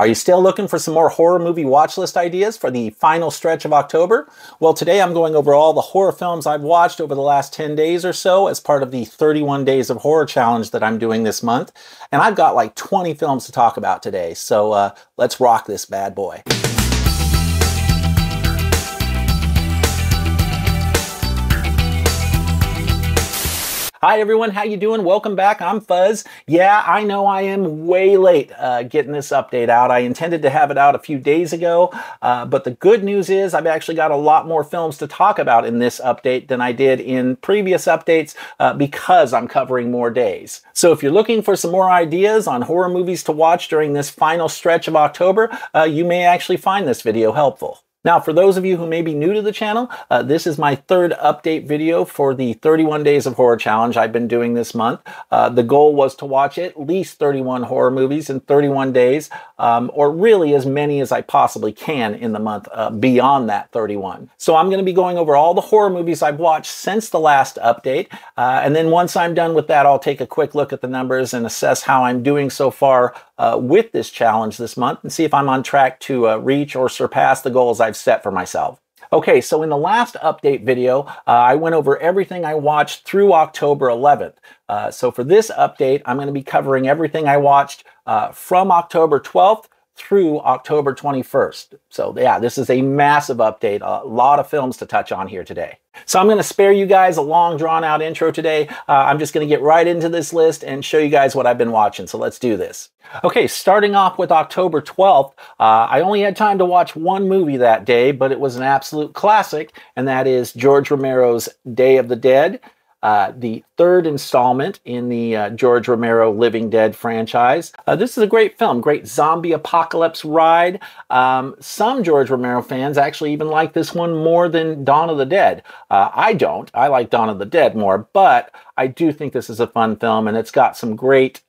Are you still looking for some more horror movie watch list ideas for the final stretch of October? Well, today I'm going over all the horror films I've watched over the last 10 days or so as part of the 31 Days of Horror challenge that I'm doing this month. And I've got like 20 films to talk about today, so let's rock this bad boy. Hi everyone, how you doing? Welcome back. I'm Fuzz. Yeah, I know I am way late getting this update out. I intended to have it out a few days ago, but the good news is I've actually got a lot more films to talk about in this update than I did in previous updates because I'm covering more days. So if you're looking for some more ideas on horror movies to watch during this final stretch of October, you may actually find this video helpful. Now, for those of you who may be new to the channel, this is my third update video for the 31 Days of Horror challenge I've been doing this month. The goal was to watch at least 31 horror movies in 31 days, or really as many as I possibly can in the month beyond that 31. So I'm going to be going over all the horror movies I've watched since the last update, and then once I'm done with that, I'll take a quick look at the numbers and assess how I'm doing so far with this challenge this month and see if I'm on track to reach or surpass the goals I've set for myself. Okay, so in the last update video, I went over everything I watched through October 11th. So for this update, I'm going to be covering everything I watched from October 12th through October 21st. So yeah, this is a massive update, a lot of films to touch on here today. So I'm going to spare you guys a long drawn out intro today. I'm just going to get right into this list and show you guys what I've been watching. So let's do this. Okay, starting off with October 12th, I only had time to watch one movie that day, but it was an absolute classic, and that is George Romero's Day of the Dead. The third installment in the George Romero Living Dead franchise. This is a great film, great zombie apocalypse ride. Some George Romero fans actually even like this one more than Dawn of the Dead. I don't. I like Dawn of the Dead more, but I do think this is a fun film, and it's got some great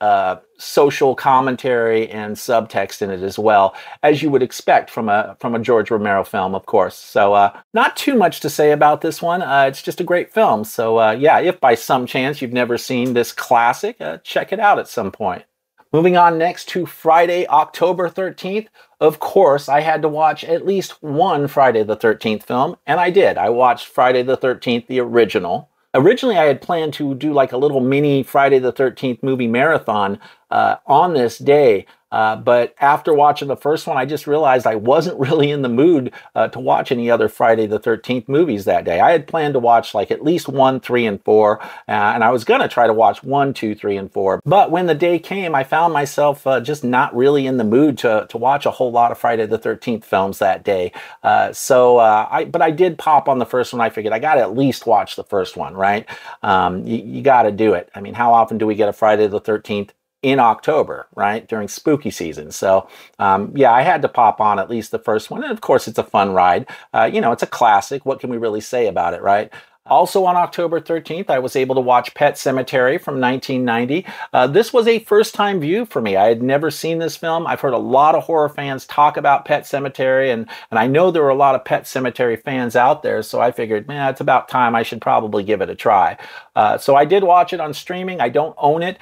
social commentary and subtext in it as well, as you would expect from a George Romero film, of course. So not too much to say about this one. It's just a great film. So yeah, if by some chance you've never seen this classic, check it out at some point. Moving on next to Friday, October 13th. Of course, I had to watch at least one Friday the 13th film, and I did. I watched Friday the 13th, the original. Originally, I had planned to do like a little mini Friday the 13th movie marathon on this day. But after watching the first one, I just realized I wasn't really in the mood to watch any other Friday the 13th movies that day. I had planned to watch like at least 1, 3, and 4, and I was going to try to watch 1, 2, 3, and 4. But when the day came, I found myself just not really in the mood to watch a whole lot of Friday the 13th films that day. But I did pop on the first one. I figured I got to at least watch the first one, right? You got to do it. I mean, how often do we get a Friday the 13th? In October, right, during spooky season. So yeah, I had to pop on at least the first one, and of course it's a fun ride. You know, it's a classic. What can we really say about it, right? Also on October 13th, I was able to watch Pet Sematary from 1990. This was a first-time view for me. I had never seen this film. I've heard a lot of horror fans talk about Pet Sematary, and I know there were a lot of Pet Sematary fans out there, so I figured, man, it's about time I should probably give it a try. So I did watch it on streaming. I don't own it.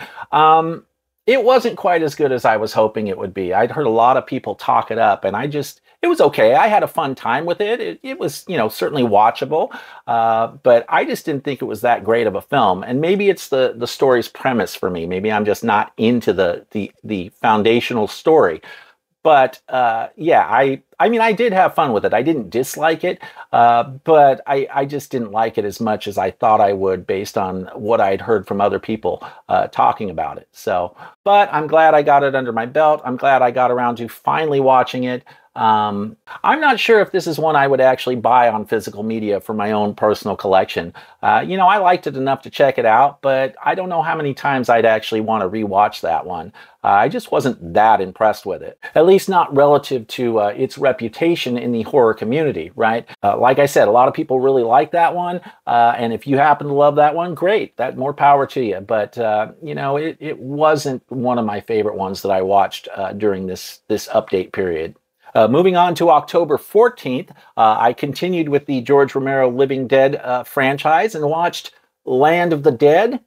It wasn't quite as good as I was hoping it would be. I'd heard a lot of people talk it up, and it was okay. I had a fun time with it. It was, you know, certainly watchable, but I just didn't think it was that great of a film. And maybe it's the story's premise for me. Maybe I'm just not into the foundational story. But yeah, I mean, I did have fun with it. I didn't dislike it, but I just didn't like it as much as I thought I would based on what I'd heard from other people talking about it. So, but I'm glad I got it under my belt. I'm glad I got around to finally watching it. I'm not sure if this is one I would actually buy on physical media for my own personal collection. You know, I liked it enough to check it out, but I don't know how many times I'd actually want to rewatch that one. I just wasn't that impressed with it, at least not relative to its reputation in the horror community, right? Like I said, a lot of people really like that one, and if you happen to love that one, great, more power to you. But you know, it wasn't one of my favorite ones that I watched during this update period. Moving on to October 14th, I continued with the George Romero Living Dead franchise and watched Land of the Dead.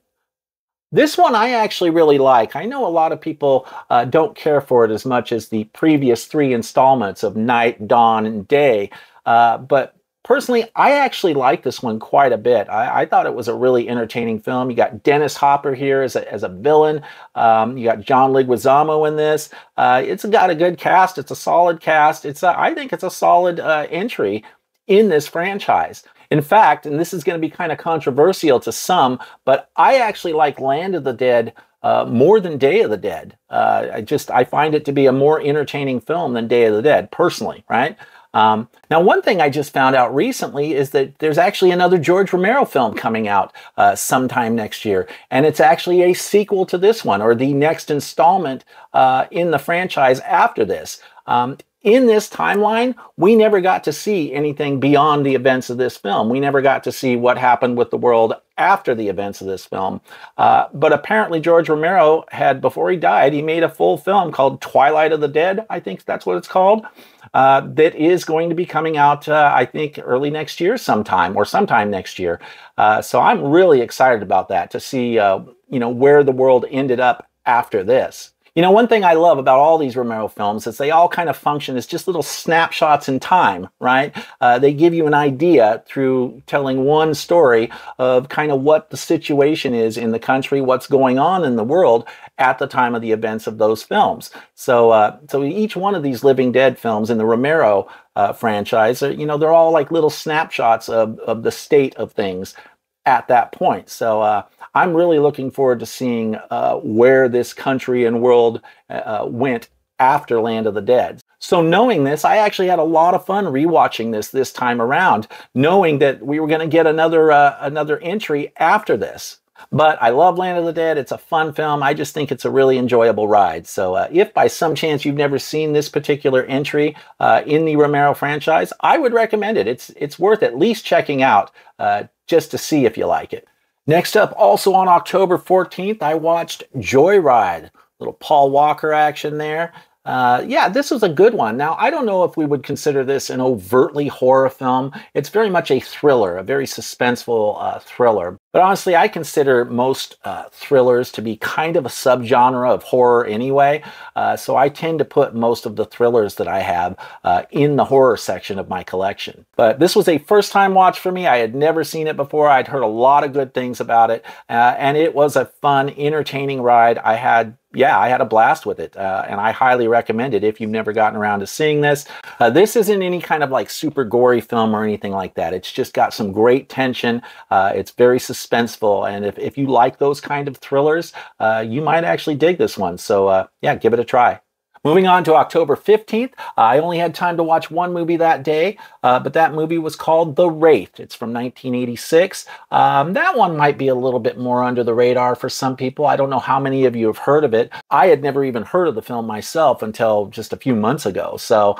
This one I actually really like. I know a lot of people don't care for it as much as the previous three installments of Night, Dawn, and Day. But personally, I actually like this one quite a bit. I thought it was a really entertaining film. You got Dennis Hopper here as a villain. You got John Leguizamo in this. It's got a good cast. It's a solid cast. I think it's a solid entry in this franchise. In fact, and this is going to be kind of controversial to some, but I actually like Land of the Dead more than Day of the Dead. I find it to be a more entertaining film than Day of the Dead, personally, right? Now, one thing I just found out recently is that there's actually another George Romero film coming out sometime next year, and it's actually a sequel to this one, or the next installment in the franchise after this. In this timeline, we never got to see anything beyond the events of this film. We never got to see what happened with the world after the events of this film. But apparently George Romero had, before he died, he made a full film called Twilight of the Dead, I think that's what it's called, that is going to be coming out, I think, early next year sometime, or sometime next year. So I'm really excited about that, to see where the world ended up after this. One thing I love about all these Romero films is they all kind of function as just little snapshots in time, right? They give you an idea through telling one story of kind of what the situation is in the country, what's going on in the world at the time of the events of those films. So each one of these Living Dead films in the Romero franchise, they're all like little snapshots of the state of things at that point. So I'm really looking forward to seeing where this country and world went after Land of the Dead. So knowing this, I actually had a lot of fun rewatching this time around, knowing that we were going to get another entry after this. But I love Land of the Dead. It's a fun film. I just think it's a really enjoyable ride. So if by some chance you've never seen this particular entry in the Romero franchise, I would recommend it. It's worth at least checking out just to see if you like it. Next up, also on October 14th, I watched Joyride. Little Paul Walker action there. Yeah, this was a good one. Now, I don't know if we would consider this an overtly horror film. It's very much a thriller, a very suspenseful thriller. But honestly, I consider most thrillers to be kind of a subgenre of horror anyway. So I tend to put most of the thrillers that I have in the horror section of my collection. But this was a first-time watch for me. I had never seen it before. I'd heard a lot of good things about it. And it was a fun, entertaining ride. I had a blast with it, and I highly recommend it if you've never gotten around to seeing this. This isn't any kind of like super gory film or anything like that. It's just got some great tension. It's very suspenseful, and if you like those kind of thrillers, you might actually dig this one. So yeah, give it a try. Moving on to October 15th, I only had time to watch one movie that day, but that movie was called The Wraith. It's from 1986. That one might be a little bit more under the radar for some people. I don't know how many of you have heard of it. I had never even heard of the film myself until just a few months ago. So,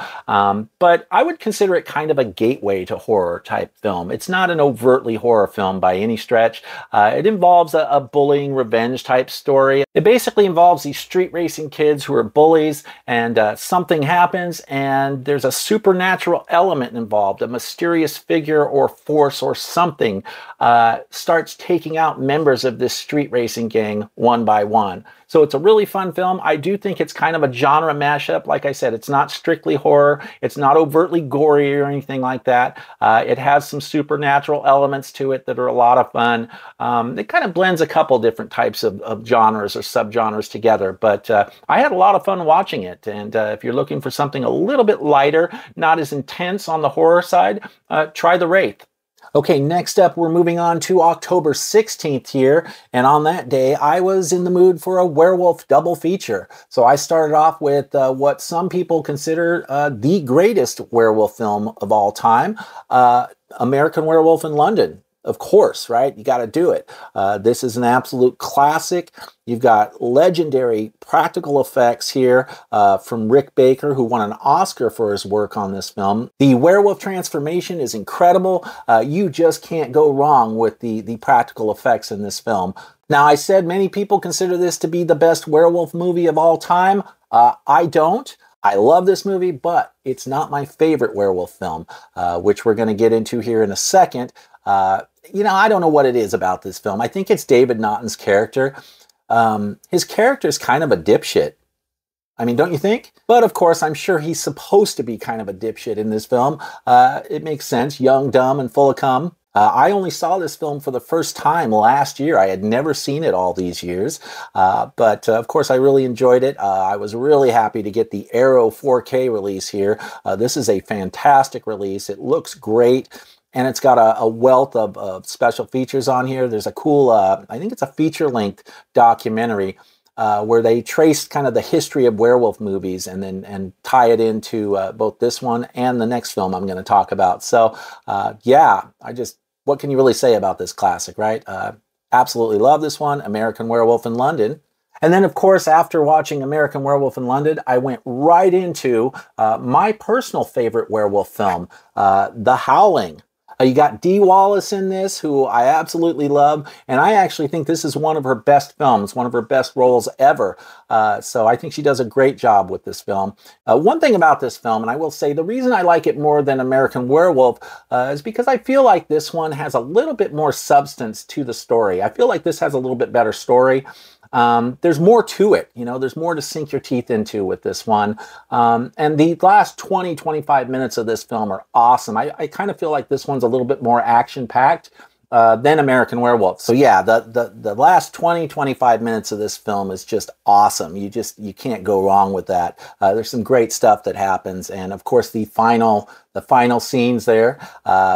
but I would consider it kind of a gateway to horror type film. It's not an overtly horror film by any stretch. It involves a bullying revenge type story. It basically involves these street racing kids who are bullies, and something happens and there's a supernatural element involved. A mysterious figure or force or something starts taking out members of this street racing gang one by one. So it's a really fun film. I do think it's kind of a genre mashup. Like I said, it's not strictly horror. It's not overtly gory or anything like that. It has some supernatural elements to it that are a lot of fun. It kind of blends a couple different types of genres or subgenres together. But I had a lot of fun watching it. And if you're looking for something a little bit lighter, not as intense on the horror side, try The Wraith. Okay, next up, we're moving on to October 16th here, and on that day, I was in the mood for a werewolf double feature. So I started off with what some people consider the greatest werewolf film of all time, American Werewolf in London. Of course, right? You got to do it. This is an absolute classic. You've got legendary practical effects here from Rick Baker, who won an Oscar for his work on this film. The werewolf transformation is incredible. You just can't go wrong with the practical effects in this film. Now, I said many people consider this to be the best werewolf movie of all time. I don't. I love this movie, but it's not my favorite werewolf film, which we're going to get into here in a second. I don't know what it is about this film. I think it's David Naughton's character. His character is kind of a dipshit. I mean, don't you think? But of course, I'm sure he's supposed to be kind of a dipshit in this film. It makes sense. Young, dumb, and full of cum. I only saw this film for the first time last year. I had never seen it all these years. But of course, I really enjoyed it. I was really happy to get the Arrow 4K release here. This is a fantastic release. It looks great. And it's got a wealth of special features on here. There's a cool, I think it's a feature-length documentary where they traced kind of the history of werewolf movies and tie it into both this one and the next film I'm going to talk about. So yeah, what can you really say about this classic, right? Absolutely love this one, American Werewolf in London. And then, of course, after watching American Werewolf in London, I went right into my personal favorite werewolf film, The Howling. You got Dee Wallace in this, who I absolutely love, and I actually think this is one of her best films, one of her best roles ever. So I think she does a great job with this film. One thing about this film, and I will say the reason I like it more than American Werewolf is because I feel like this one has a little bit more substance to the story. I feel like this has a little bit better story. There's more to it, you know, there's more to sink your teeth into with this one. And the last 20-25 minutes of this film are awesome. I kind of feel like this one's a little bit more action-packed than American Werewolf. So yeah, the last 20-25 minutes of this film is just awesome. You can't go wrong with that. There's some great stuff that happens. And of course, the final scenes there,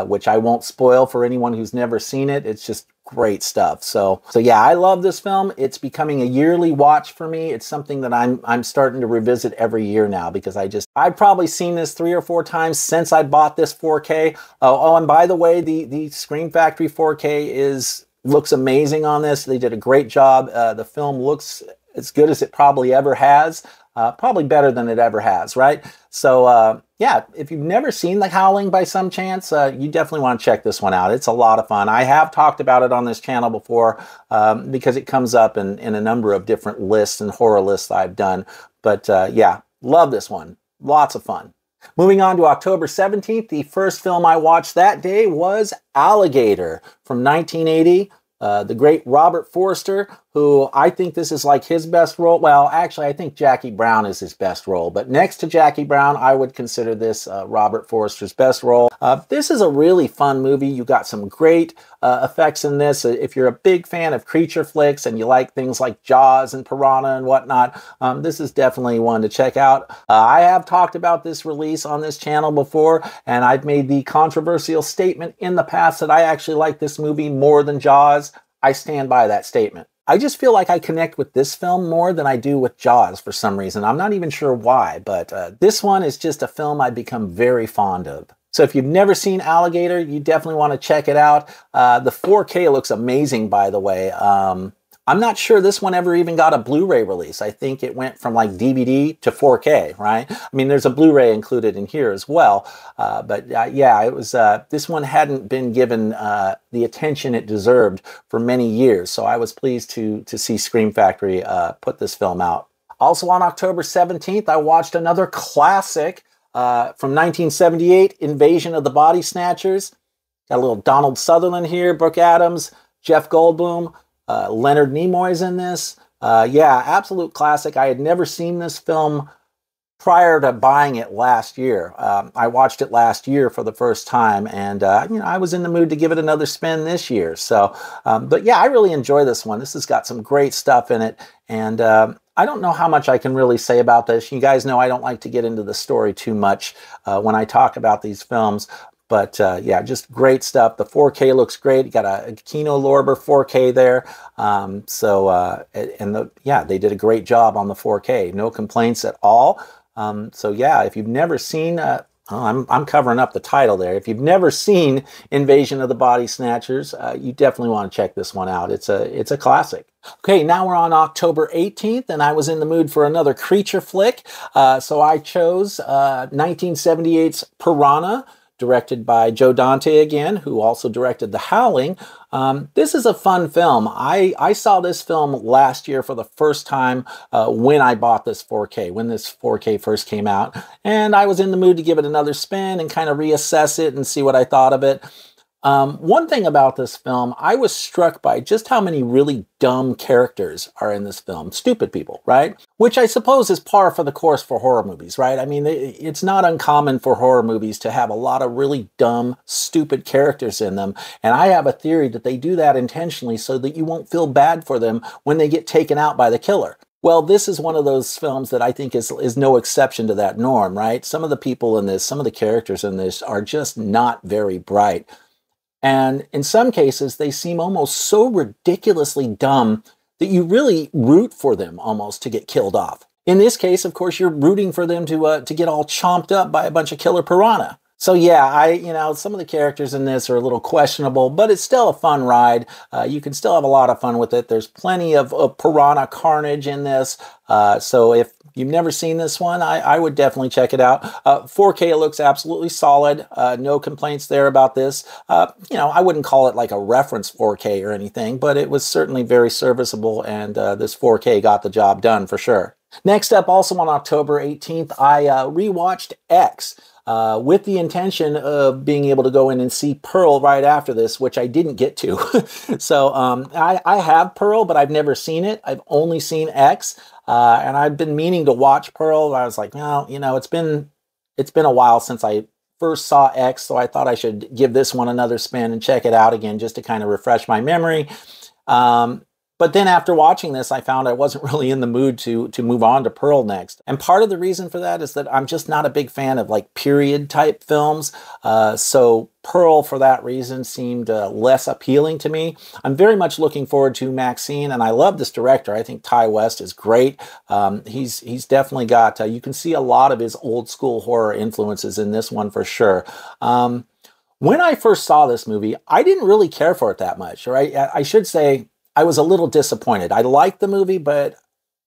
which I won't spoil for anyone who's never seen it. It's just great stuff. So yeah, I love this film. It's becoming a yearly watch for me. It's something that I'm starting to revisit every year now because I've probably seen this 3 or 4 times since I bought this 4K. Oh, and by the way, the Scream Factory 4K looks amazing on this. They did a great job. The film looks as good as it probably ever has. Probably better than it ever has, right? So yeah, if you've never seen The Howling by some chance, you definitely want to check this one out. It's a lot of fun. I have talked about it on this channel before because it comes up in a number of different lists and horror lists I've done. But yeah, love this one. Lots of fun. Moving on to October 17th, the first film I watched that day was Alligator from 1980. The great Robert Forster, who I think this is like his best role. Well, actually, I think Jackie Brown is his best role. But next to Jackie Brown, I would consider this Robert Forster's best role. This is a really fun movie. You got some great effects in this. If you're a big fan of creature flicks and you like things like Jaws and Piranha and whatnot, this is definitely one to check out. I have talked about this release on this channel before, and I've made the controversial statement in the past that I actually like this movie more than Jaws. I stand by that statement. I just feel like I connect with this film more than I do with Jaws for some reason. I'm not even sure why, but this one is just a film I've become very fond of. So if you've never seen Alligator, you definitely want to check it out. The 4K looks amazing, by the way. I'm not sure this one ever even got a Blu-ray release. I think it went from like DVD to 4K, right? I mean, there's a Blu-ray included in here as well. But yeah, it was. This one hadn't been given the attention it deserved for many years. So I was pleased to see Scream Factory put this film out. Also on October 17th, I watched another classic from 1978, Invasion of the Body Snatchers. Got a little Donald Sutherland here, Brooke Adams, Jeff Goldblum. Leonard Nimoy's in this. Yeah, absolute classic. I had never seen this film prior to buying it last year. I watched it last year for the first time, and you know, I was in the mood to give it another spin this year. So, but yeah, I really enjoy this one. This has got some great stuff in it, and I don't know how much I can really say about this. You guys know I don't like to get into the story too much when I talk about these films. But yeah, just great stuff. The 4K looks great. You got a Kino Lorber 4K there. Yeah, they did a great job on the 4K. No complaints at all. So yeah, if you've never seen, I'm covering up the title there. If you've never seen Invasion of the Body Snatchers, you definitely want to check this one out. It's a classic. Okay, now we're on October 18th, and I was in the mood for another creature flick. So I chose 1978's Piranha, directed by Joe Dante again, who also directed The Howling. This is a fun film. I saw this film last year for the first time when I bought this 4K, when this 4K first came out. And I was in the mood to give it another spin and kind of reassess it and see what I thought of it. One thing about this film, I was struck by just how many really dumb characters are in this film. Stupid people, right? Which I suppose is par for the course for horror movies, right? I mean, it's not uncommon for horror movies to have a lot of really dumb, stupid characters in them. And I have a theory that they do that intentionally so that you won't feel bad for them when they get taken out by the killer. Well, this is one of those films that I think is no exception to that norm, right? Some of the people in this, some of the characters in this are just not very bright. And in some cases, they seem almost so ridiculously dumb that you really root for them almost to get killed off. In this case, of course, you're rooting for them to get all chomped up by a bunch of killer piranha. So yeah, some of the characters in this are a little questionable, but it's still a fun ride. You can still have a lot of fun with it. There's plenty of piranha carnage in this. So if you've never seen this one, I would definitely check it out. 4K, it looks absolutely solid. No complaints there about this. I wouldn't call it like a reference 4K or anything, but it was certainly very serviceable, and this 4K got the job done for sure. Next up, also on October 18th, I rewatched X. With the intention of being able to go in and see Pearl right after this, which I didn't get to. So I have Pearl, but I've never seen it. I've only seen X, and I've been meaning to watch Pearl. I was like, well, it's been a while since I first saw X, so I thought I should give this one another spin and check it out again just to kind of refresh my memory. But then after watching this, I found I wasn't really in the mood to move on to Pearl next. And part of the reason for that is that I'm just not a big fan of like period type films. So Pearl, for that reason, seemed less appealing to me. I'm very much looking forward to Maxine, and I love this director. I think Ty West is great. He's definitely got, you can see a lot of his old school horror influences in this one for sure. When I first saw this movie, I didn't really care for it that much, right? I should say, I was a little disappointed. I liked the movie, but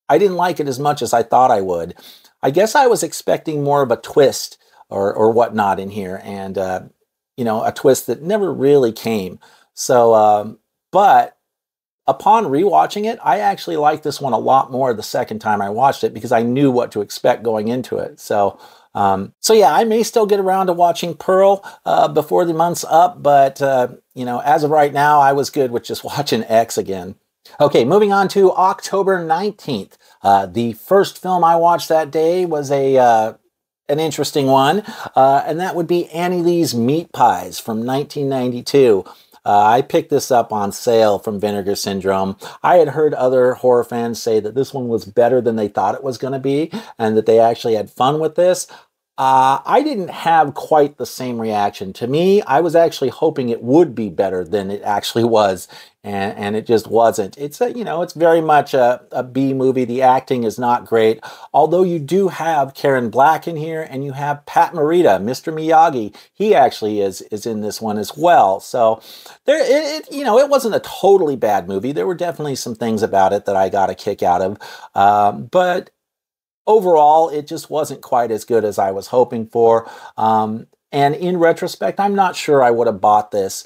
I didn't like it as much as I thought I would. I guess I was expecting more of a twist or whatnot in here, and a twist that never really came. So, but upon rewatching it, I actually liked this one a lot more the second time I watched it because I knew what to expect going into it. So yeah, I may still get around to watching Pearl before the month's up, but as of right now, I was good with just watching X again. Okay, moving on to October 19th. The first film I watched that day was an interesting one, and that would be Annie Lee's Meat Pies from 1992. I picked this up on sale from Vinegar Syndrome. I had heard other horror fans say that this one was better than they thought it was going to be, and that they actually had fun with this. I didn't have quite the same reaction. To me, I was actually hoping it would be better than it actually was, and it just wasn't. It's it's very much a B movie. The acting is not great, although you do have Karen Black in here, and you have Pat Morita, Mr. Miyagi. He actually is in this one as well. So it wasn't a totally bad movie. There were definitely some things about it that I got a kick out of, but overall, it just wasn't quite as good as I was hoping for. And in retrospect, I'm not sure I would have bought this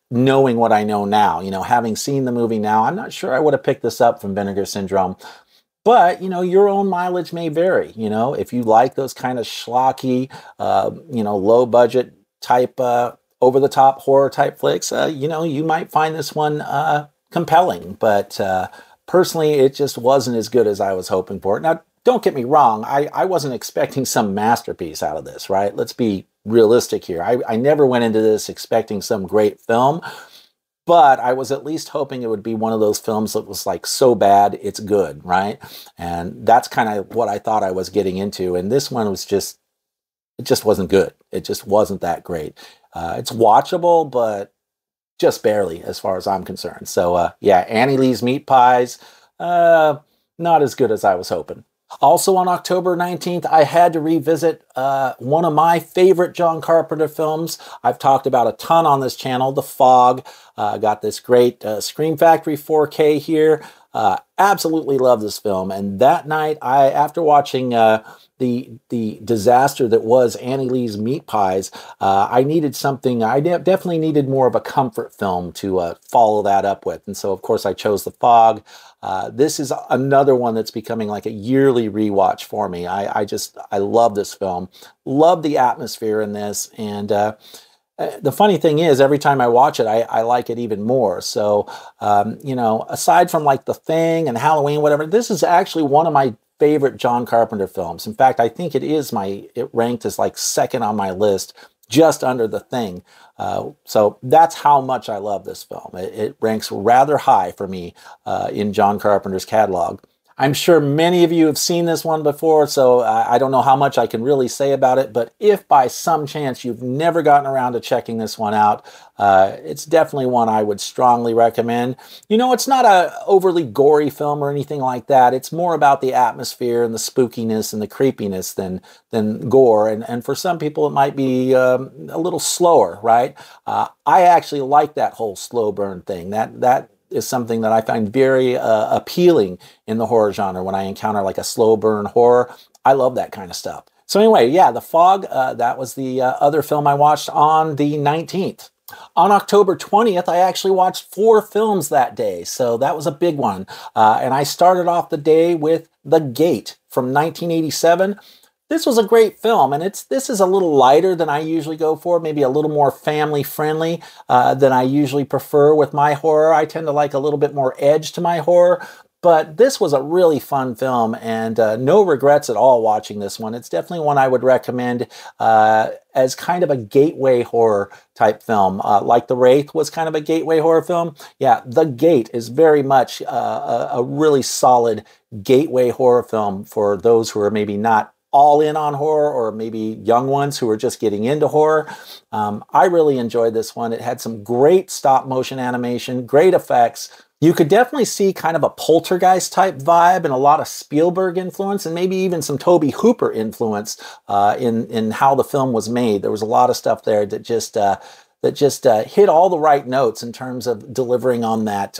knowing what I know now. Having seen the movie now, I'm not sure I would have picked this up from Vinegar Syndrome. But, your own mileage may vary. If you like those kind of schlocky, low budget type, over-the-top horror type flicks, you might find this one compelling. But personally, it just wasn't as good as I was hoping for. Now, don't get me wrong, I wasn't expecting some masterpiece out of this, right? Let's be realistic here. I never went into this expecting some great film, but I was at least hoping it would be one of those films that was like so bad it's good, right? And that's kind of what I thought I was getting into. And this one was it just wasn't good. It just wasn't that great. It's watchable, but just barely as far as I'm concerned. So yeah, Annie Lee's Meat Pies, not as good as I was hoping. Also on October 19th, I had to revisit one of my favorite John Carpenter films. I've talked about a ton on this channel, The Fog. Got this great Scream Factory 4K here. Absolutely love this film. And that night, after watching the disaster that was Annie Lee's Meat Pies, I needed something. I definitely needed more of a comfort film to follow that up with. And so, of course, I chose The Fog. This is another one that's becoming like a yearly rewatch for me. I love this film. Love the atmosphere in this. And The funny thing is, every time I watch it, I like it even more. So, you know, aside from like The Thing and Halloween, whatever, this is actually one of my favorite John Carpenter films. In fact, I think it ranked as like second on my list, just under The Thing. So that's how much I love this film. It ranks rather high for me in John Carpenter's catalog. I'm sure many of you have seen this one before, so I don't know how much I can really say about it, but if by some chance you've never gotten around to checking this one out, it's definitely one I would strongly recommend. You know, it's not a overly gory film or anything like that. It's more about the atmosphere and the spookiness and the creepiness than gore, and for some people it might be a little slower, right? I actually like that whole slow burn thing. That is something that I find very appealing in the horror genre when I encounter like a slow burn horror. I love that kind of stuff. So anyway, yeah, The Fog, that was the other film I watched on the 19th. On October 20th, I actually watched 4 films that day, so that was a big one. And I started off the day with The Gate from 1987. This was a great film, and this is a little lighter than I usually go for, maybe a little more family-friendly than I usually prefer with my horror. I tend to like a little bit more edge to my horror, but this was a really fun film, and no regrets at all watching this one. It's definitely one I would recommend as kind of a gateway horror type film. Like The Wraith was kind of a gateway horror film. Yeah, The Gate is very much a really solid gateway horror film for those who are maybe not all in on horror, or maybe young ones who are just getting into horror. I really enjoyed this one. It had some great stop motion animation, great effects. You could definitely see kind of a Poltergeist type vibe and a lot of Spielberg influence, and maybe even some Tobe Hooper influence in how the film was made. There was a lot of stuff there that just hit all the right notes in terms of delivering on that,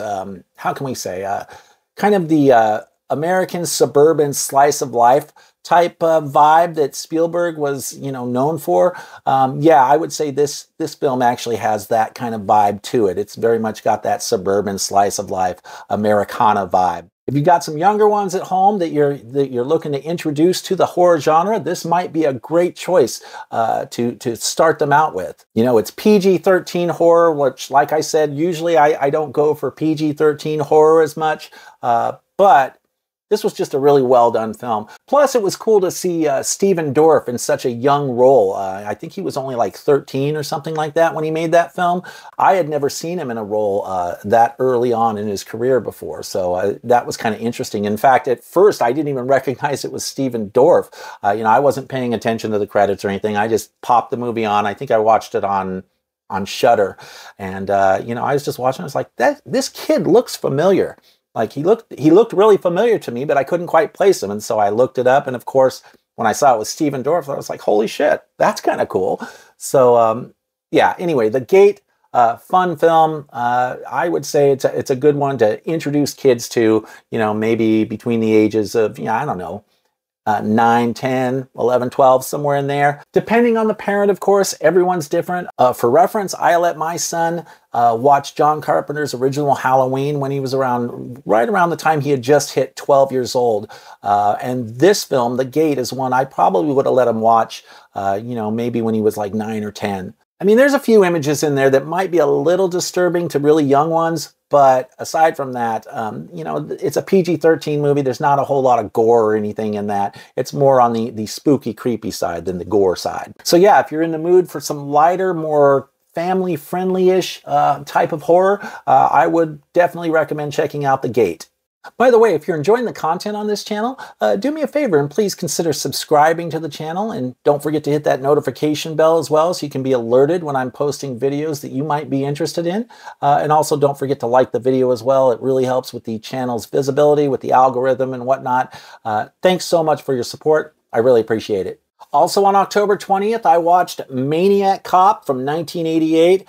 how can we say, kind of the American suburban slice of life type vibe that Spielberg was, you know, known for. Yeah, I would say this film actually has that kind of vibe to it. It's very much got that suburban slice of life, Americana vibe. If you've got some younger ones at home that you're looking to introduce to the horror genre, this might be a great choice to start them out with. You know, it's PG-13 horror, which, like I said, usually I don't go for PG-13 horror as much, but this was just a really well done film. Plus, it was cool to see Stephen Dorff in such a young role. I think he was only like 13 or something like that when he made that film. I had never seen him in a role that early on in his career before, so that was kind of interesting. In fact, at first, I didn't even recognize it was Stephen Dorff. You know, I wasn't paying attention to the credits or anything. I just popped the movie on. I think I watched it on Shudder, and you know, I was just watching. I was like, this kid looks familiar. Like he looked really familiar to me, but I couldn't quite place him. And so I looked it up. And of course, when I saw it was Stephen Dorff, I was like, holy shit, that's kind of cool. So yeah, anyway, The Gate, fun film. I would say it's a good one to introduce kids to, you know, maybe between the ages of, I don't know, 9, 10, 11, 12, somewhere in there. Depending on the parent, of course, everyone's different. For reference, I let my son watch John Carpenter's original Halloween when he was right around the time he had just hit 12 years old. And this film, The Gate, is one I probably would have let him watch, you know, maybe when he was like 9 or 10. I mean, there's a few images in there that might be a little disturbing to really young ones, but aside from that, you know, it's a PG-13 movie. There's not a whole lot of gore or anything in that. It's more on the spooky, creepy side than the gore side. So yeah, if you're in the mood for some lighter, more family-friendly-ish type of horror, I would definitely recommend checking out The Gate. By the way, if you're enjoying the content on this channel, do me a favor and please consider subscribing to the channel, and don't forget to hit that notification bell as well so you can be alerted when I'm posting videos that you might be interested in. And also don't forget to like the video as well. It really helps with the channel's visibility, with the algorithm and whatnot. Thanks so much for your support. I really appreciate it. Also on October 20th, I watched Maniac Cop from 1988.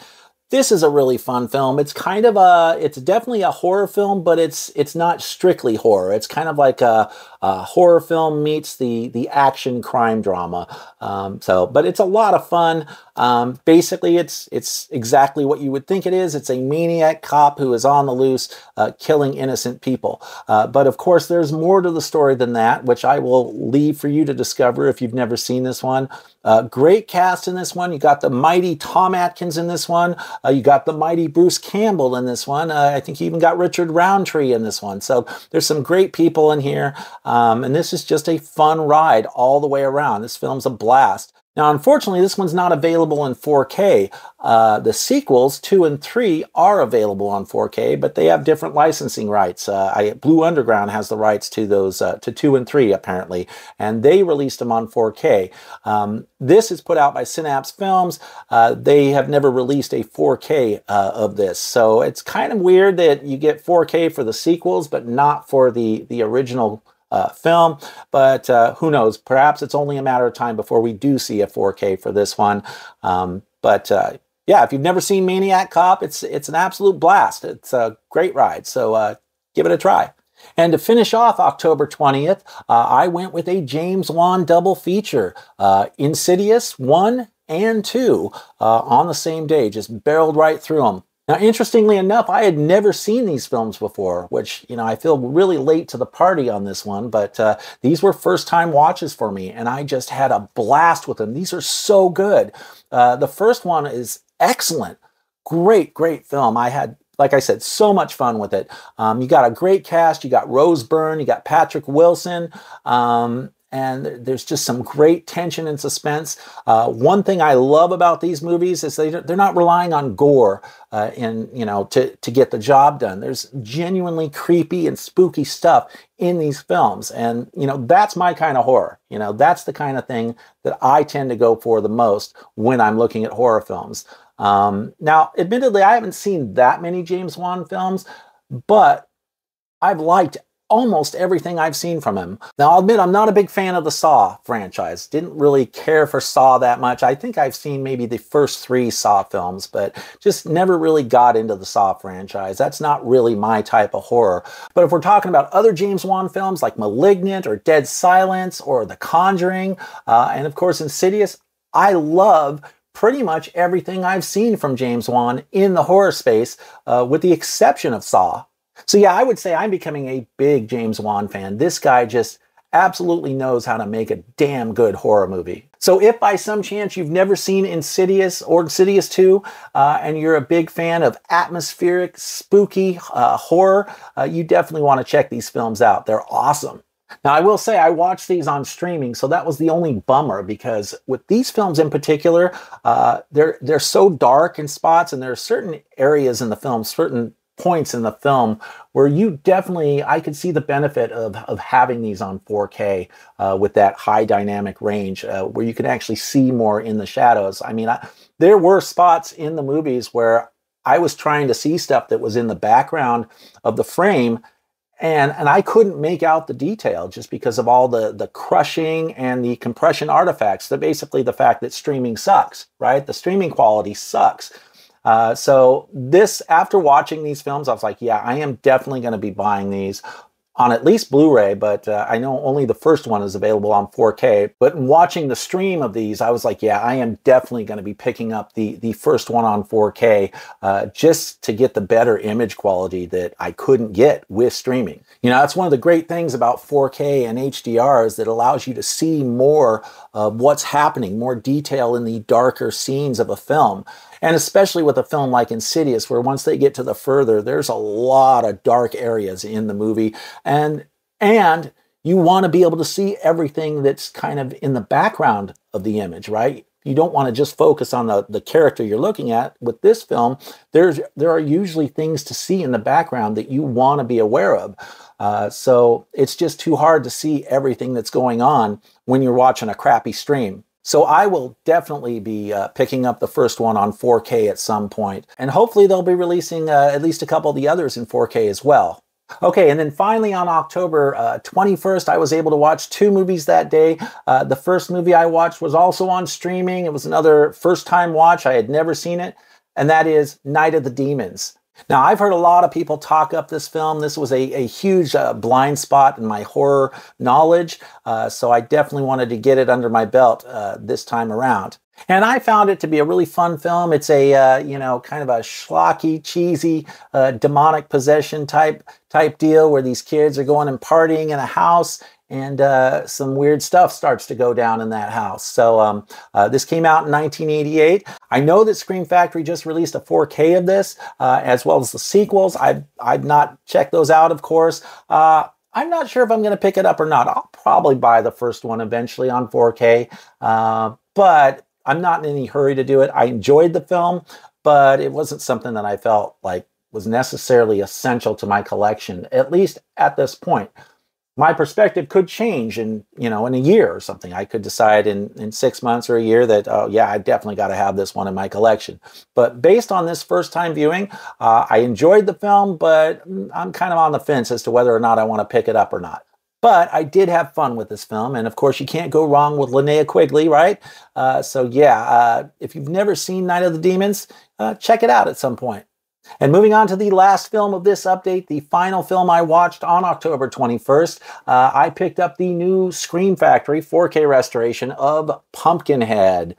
This is a really fun film. It's kind of it's definitely a horror film, but it's not strictly horror. It's kind of like a horror film meets the action crime drama. But it's a lot of fun. Basically, it's exactly what you would think it is. It's a maniac cop who is on the loose, killing innocent people. But of course, there's more to the story than that, which I will leave for you to discover if you've never seen this one. Great cast in this one. You got the mighty Tom Atkins in this one. You got the mighty Bruce Campbell in this one. I think you even got Richard Roundtree in this one. So there's some great people in here. And this is just a fun ride all the way around. This film's a blast. Now, unfortunately, this one's not available in 4K. The sequels, 2 and 3, are available on 4K, but they have different licensing rights. Blue Underground has the rights to those, to 2 and 3, apparently, and they released them on 4K. This is put out by Synapse Films. They have never released a 4K of this, so it's kind of weird that you get 4K for the sequels, but not for the original film, but who knows? Perhaps it's only a matter of time before we do see a 4K for this one. Yeah, if you've never seen Maniac Cop, it's an absolute blast. It's a great ride, so give it a try. And to finish off October 20th, I went with a James Wan double feature, Insidious 1 and 2 on the same day, just barreled right through them. Now, interestingly enough, I had never seen these films before, which, you know, I feel really late to the party on this one, but these were first-time watches for me, and I just had a blast with them. These are so good. The first one is excellent. Great, great film. I had, like I said, so much fun with it. You got a great cast. You got Rose Byrne. You got Patrick Wilson. And there's just some great tension and suspense. One thing I love about these movies is they're not relying on gore to get the job done. There's genuinely creepy and spooky stuff in these films. And, you know, that's my kind of horror. You know, that's the kind of thing that I tend to go for the most when I'm looking at horror films. Now, admittedly, I haven't seen that many James Wan films, but I've liked almost everything I've seen from him. Now, I'll admit I'm not a big fan of the Saw franchise. Didn't really care for Saw that much. I think I've seen maybe the first 3 Saw films, but just never really got into the Saw franchise. That's not really my type of horror. But if we're talking about other James Wan films like Malignant or Dead Silence or The Conjuring, and of course Insidious, I love pretty much everything I've seen from James Wan in the horror space, with the exception of Saw. So yeah, I would say I'm becoming a big James Wan fan. This guy just absolutely knows how to make a damn good horror movie. So if by some chance you've never seen Insidious or Insidious 2, and you're a big fan of atmospheric, spooky horror, you definitely want to check these films out. They're awesome. Now, I will say I watched these on streaming, so that was the only bummer, because with these films in particular, they're so dark in spots, and there are certain areas in the film, certain points in the film where you definitely, I could see the benefit of having these on 4K with that high dynamic range, where you can actually see more in the shadows. I mean, there were spots in the movies where I was trying to see stuff that was in the background of the frame, and I couldn't make out the detail just because of all the crushing and the compression artifacts. Basically the fact that streaming sucks, right? The streaming quality sucks. So after watching these films, I was like, yeah, I am definitely going to be buying these on at least Blu-ray, but I know only the first one is available on 4K. But in watching the stream of these, I was like, yeah, I am definitely going to be picking up the first one on 4K, just to get the better image quality that I couldn't get with streaming. You know, that's one of the great things about 4K and HDR is that it allows you to see more of what's happening, more detail in the darker scenes of a film. And especially with a film like Insidious, where once they get to the further, there's a lot of dark areas in the movie. And you want to be able to see everything that's kind of in the background of the image, right? You don't want to just focus on the character you're looking at. With this film, there are usually things to see in the background that you want to be aware of. So it's just too hard to see everything that's going on when you're watching a crappy stream. So I will definitely be picking up the first one on 4K at some point. And hopefully they'll be releasing at least a couple of the others in 4K as well. Okay, and then finally on October 21st, I was able to watch 2 movies that day. The first movie I watched was also on streaming. It was another first-time watch. I had never seen it, and that is Night of the Demons. Now, I've heard a lot of people talk up this film. This was a huge blind spot in my horror knowledge, so I definitely wanted to get it under my belt this time around. And I found it to be a really fun film. It's a, you know, kind of a schlocky, cheesy, demonic possession type deal where these kids are going and partying in a house, and some weird stuff starts to go down in that house. So this came out in 1988. I know that Scream Factory just released a 4K of this, as well as the sequels. I've not checked those out, of course. I'm not sure if I'm going to pick it up or not. I'll probably buy the first one eventually on 4K, but I'm not in any hurry to do it. I enjoyed the film, but it wasn't something that I felt like was necessarily essential to my collection, at least at this point. My perspective could change in a year or something. I could decide in 6 months or a year that, oh yeah, I definitely got to have this one in my collection. But based on this first time viewing, I enjoyed the film, but I'm kind of on the fence as to whether or not I want to pick it up or not. But I did have fun with this film, and of course you can't go wrong with Linnea Quigley, right? So yeah, if you've never seen Night of the Demons, check it out at some point. And moving on to the last film of this update, the final film I watched on October 21st, I picked up the new Scream Factory 4K restoration of Pumpkinhead.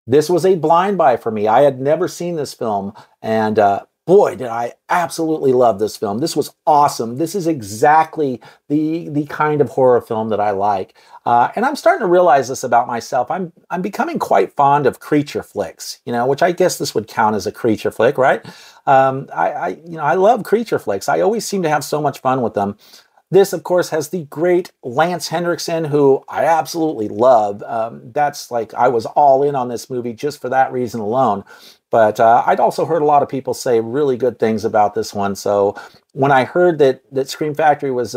This was a blind buy for me. I had never seen this film, and boy, did I absolutely love this film. This was awesome. This is exactly the kind of horror film that I like. And I'm starting to realize this about myself. I'm becoming quite fond of creature flicks, which I guess this would count as a creature flick, right? I love creature flicks. I always seem to have so much fun with them. This, of course, has the great Lance Henriksen, who I absolutely love. That's like, I was all in on this movie just for that reason alone. But I'd also heard a lot of people say really good things about this one. So when I heard that Scream Factory was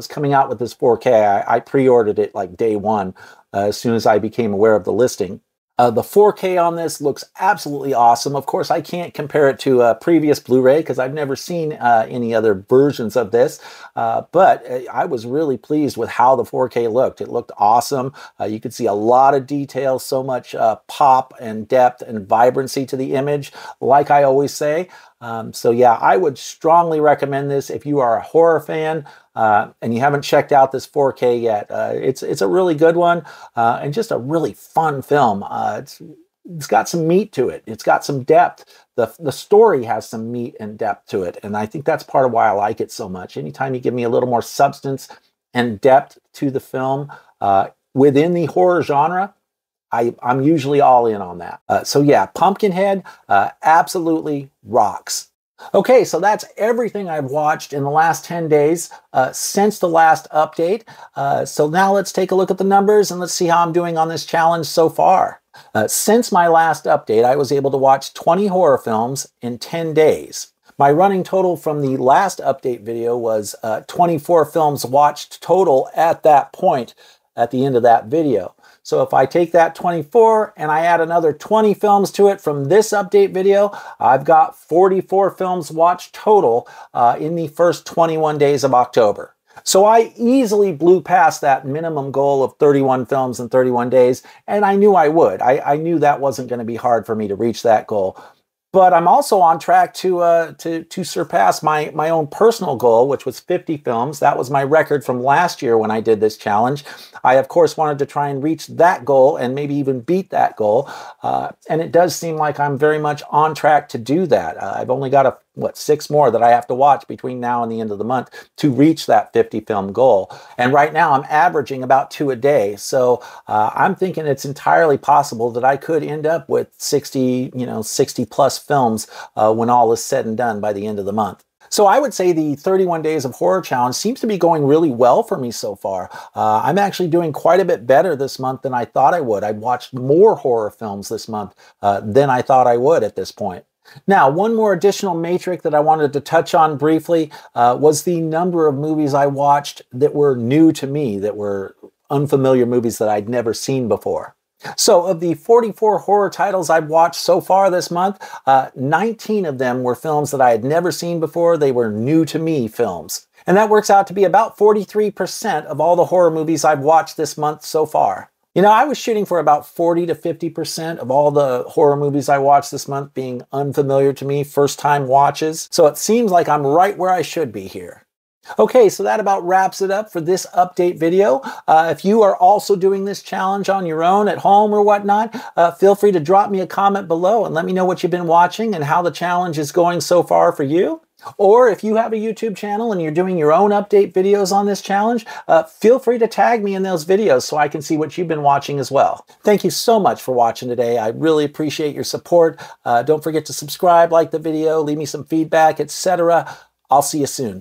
coming out with this 4K, I pre-ordered it like day one as soon as I became aware of the listing. The 4K on this looks absolutely awesome. Of course, I can't compare it to a previous Blu-ray because I've never seen any other versions of this. But I was really pleased with how the 4K looked. It looked awesome. You could see a lot of detail, so much pop and depth and vibrancy to the image, like I always say. So yeah, I would strongly recommend this if you are a horror fan and you haven't checked out this 4K yet. It's a really good one and just a really fun film. It's got some meat to it. It's got some depth. The story has some meat and depth to it, and I think that's part of why I like it so much. Anytime you give me a little more substance and depth to the film within the horror genre, I'm usually all in on that. So yeah, Pumpkinhead absolutely rocks. Okay, so that's everything I've watched in the last 10 days since the last update. So now let's take a look at the numbers and let's see how I'm doing on this challenge so far. Since my last update, I was able to watch 20 horror films in 10 days. My running total from the last update video was 24 films watched total at that point at the end of that video. So if I take that 24 and I add another 20 films to it from this update video, I've got 44 films watched total in the first 21 days of October. So I easily blew past that minimum goal of 31 films in 31 days, and I knew I would. I knew that wasn't going to be hard for me to reach that goal. But I'm also on track to surpass my own personal goal, which was 50 films. That was my record from last year when I did this challenge. I, of course, wanted to try and reach that goal and maybe even beat that goal. And it does seem like I'm very much on track to do that. I've only got 6 more that I have to watch between now and the end of the month to reach that 50 film goal. And right now I'm averaging about 2 a day. So I'm thinking it's entirely possible that I could end up with 60 plus films when all is said and done by the end of the month. So I would say the 31 Days of Horror Challenge seems to be going really well for me so far. I'm actually doing quite a bit better this month than I thought I would. I've watched more horror films this month than I thought I would at this point. Now, one more additional metric that I wanted to touch on briefly was the number of movies I watched that were new to me, that were unfamiliar movies that I'd never seen before. So of the 44 horror titles I've watched so far this month, 19 of them were films that I had never seen before. They were new to me films. And that works out to be about 43% of all the horror movies I've watched this month so far. You know, I was shooting for about 40 to 50% of all the horror movies I watched this month being unfamiliar to me, first-time watches. So it seems like I'm right where I should be here. Okay, so that about wraps it up for this update video. If you are also doing this challenge on your own at home or whatnot, feel free to drop me a comment below and let me know what you've been watching and how the challenge is going so far for you. Or if you have a YouTube channel and you're doing your own update videos on this challenge, feel free to tag me in those videos so I can see what you've been watching as well. Thank you so much for watching today. I really appreciate your support. Don't forget to subscribe, like the video, leave me some feedback, etc. I'll see you soon.